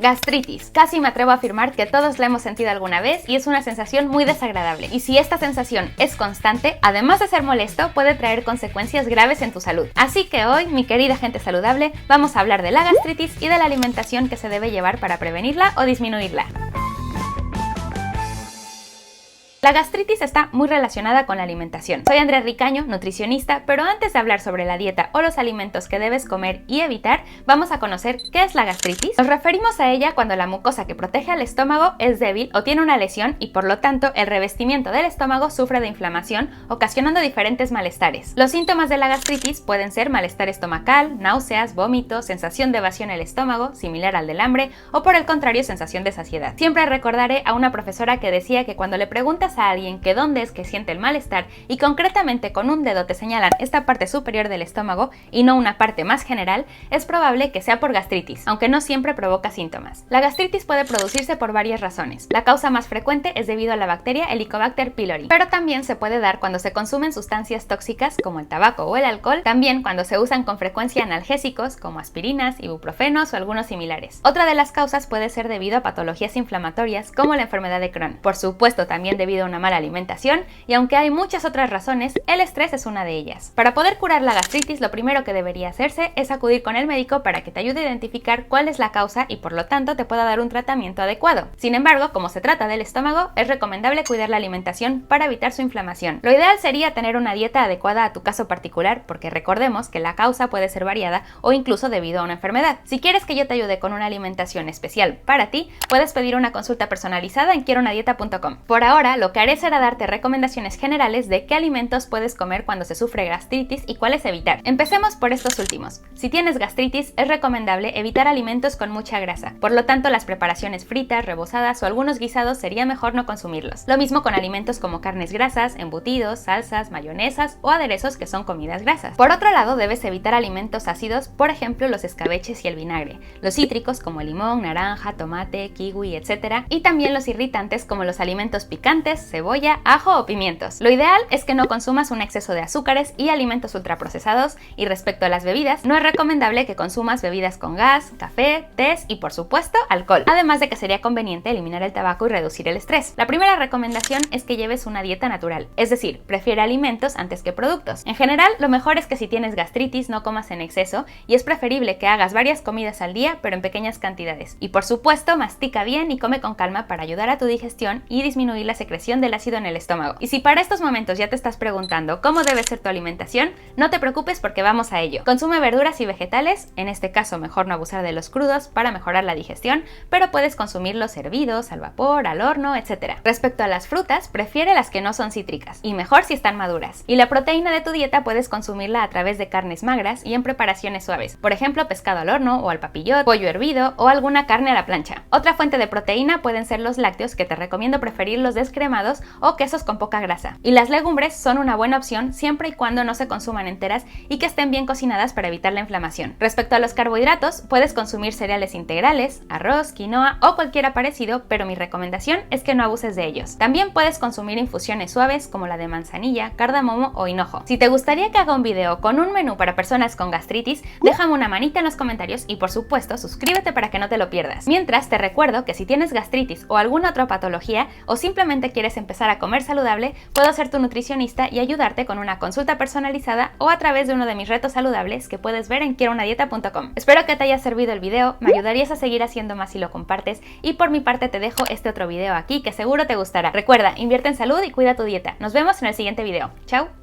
Gastritis. Casi me atrevo a afirmar que todos la hemos sentido alguna vez y es una sensación muy desagradable. Y si esta sensación es constante, además de ser molesto, puede traer consecuencias graves en tu salud. Así que hoy, mi querida gente saludable, vamos a hablar de la gastritis y de la alimentación que se debe llevar para prevenirla o disminuirla. La gastritis está muy relacionada con la alimentación. Soy Andrea Ricaño, nutricionista, pero antes de hablar sobre la dieta o los alimentos que debes comer y evitar, vamos a conocer qué es la gastritis. Nos referimos a ella cuando la mucosa que protege al estómago es débil o tiene una lesión y por lo tanto el revestimiento del estómago sufre de inflamación, ocasionando diferentes malestares. Los síntomas de la gastritis pueden ser malestar estomacal, náuseas, vómitos, sensación de vacío en el estómago, similar al del hambre, o por el contrario, sensación de saciedad. Siempre recordaré a una profesora que decía que cuando le preguntas a alguien que dónde es que siente el malestar y concretamente con un dedo te señalan esta parte superior del estómago y no una parte más general, es probable que sea por gastritis, aunque no siempre provoca síntomas. La gastritis puede producirse por varias razones. La causa más frecuente es debido a la bacteria Helicobacter pylori, pero también se puede dar cuando se consumen sustancias tóxicas como el tabaco o el alcohol, también cuando se usan con frecuencia analgésicos como aspirinas, ibuprofenos o algunos similares. Otra de las causas puede ser debido a patologías inflamatorias como la enfermedad de Crohn. Por supuesto, también debido a una mala alimentación, y aunque hay muchas otras razones, el estrés es una de ellas. Para poder curar la gastritis, lo primero que debería hacerse es acudir con el médico para que te ayude a identificar cuál es la causa y por lo tanto te pueda dar un tratamiento adecuado. Sin embargo, como se trata del estómago, es recomendable cuidar la alimentación para evitar su inflamación. Lo ideal sería tener una dieta adecuada a tu caso particular, porque recordemos que la causa puede ser variada o incluso debido a una enfermedad. Si quieres que yo te ayude con una alimentación especial para ti, puedes pedir una consulta personalizada en quierounadieta.com. Por ahora, lo que haré será darte recomendaciones generales de qué alimentos puedes comer cuando se sufre gastritis y cuáles evitar. Empecemos por estos últimos. Si tienes gastritis, es recomendable evitar alimentos con mucha grasa. Por lo tanto, las preparaciones fritas, rebozadas o algunos guisados sería mejor no consumirlos. Lo mismo con alimentos como carnes grasas, embutidos, salsas, mayonesas o aderezos que son comidas grasas. Por otro lado, debes evitar alimentos ácidos, por ejemplo, los escabeches y el vinagre, los cítricos como el limón, naranja, tomate, kiwi, etc. y también los irritantes como los alimentos picantes, cebolla, ajo o pimientos. Lo ideal es que no consumas un exceso de azúcares y alimentos ultraprocesados, y respecto a las bebidas, no es recomendable que consumas bebidas con gas, café, tés y por supuesto alcohol, además de que sería conveniente eliminar el tabaco y reducir el estrés. La primera recomendación es que lleves una dieta natural, es decir, prefiere alimentos antes que productos. En general, lo mejor es que si tienes gastritis no comas en exceso y es preferible que hagas varias comidas al día pero en pequeñas cantidades. Y por supuesto, mastica bien y come con calma para ayudar a tu digestión y disminuir la secreción del ácido en el estómago. Y si para estos momentos ya te estás preguntando cómo debe ser tu alimentación, no te preocupes porque vamos a ello. Consume verduras y vegetales, en este caso mejor no abusar de los crudos para mejorar la digestión, pero puedes consumirlos hervidos, al vapor, al horno, etc. Respecto a las frutas, prefiere las que no son cítricas, y mejor si están maduras. Y la proteína de tu dieta puedes consumirla a través de carnes magras y en preparaciones suaves, por ejemplo pescado al horno o al papillot, pollo hervido o alguna carne a la plancha. Otra fuente de proteína pueden ser los lácteos, que te recomiendo preferir los descremados o quesos con poca grasa. Y las legumbres son una buena opción siempre y cuando no se consuman enteras y que estén bien cocinadas para evitar la inflamación. Respecto a los carbohidratos, puedes consumir cereales integrales, arroz, quinoa o cualquiera parecido, pero mi recomendación es que no abuses de ellos. También puedes consumir infusiones suaves como la de manzanilla, cardamomo o hinojo. Si te gustaría que haga un video con un menú para personas con gastritis, déjame una manita en los comentarios y por supuesto suscríbete para que no te lo pierdas. Mientras, te recuerdo que si tienes gastritis o alguna otra patología o simplemente quieres empezar a comer saludable, puedo ser tu nutricionista y ayudarte con una consulta personalizada o a través de uno de mis retos saludables que puedes ver en quierounadieta.com. Espero que te haya servido el video, me ayudarías a seguir haciendo más si lo compartes, y por mi parte te dejo este otro video aquí que seguro te gustará. Recuerda, invierte en salud y cuida tu dieta. Nos vemos en el siguiente video. Chao.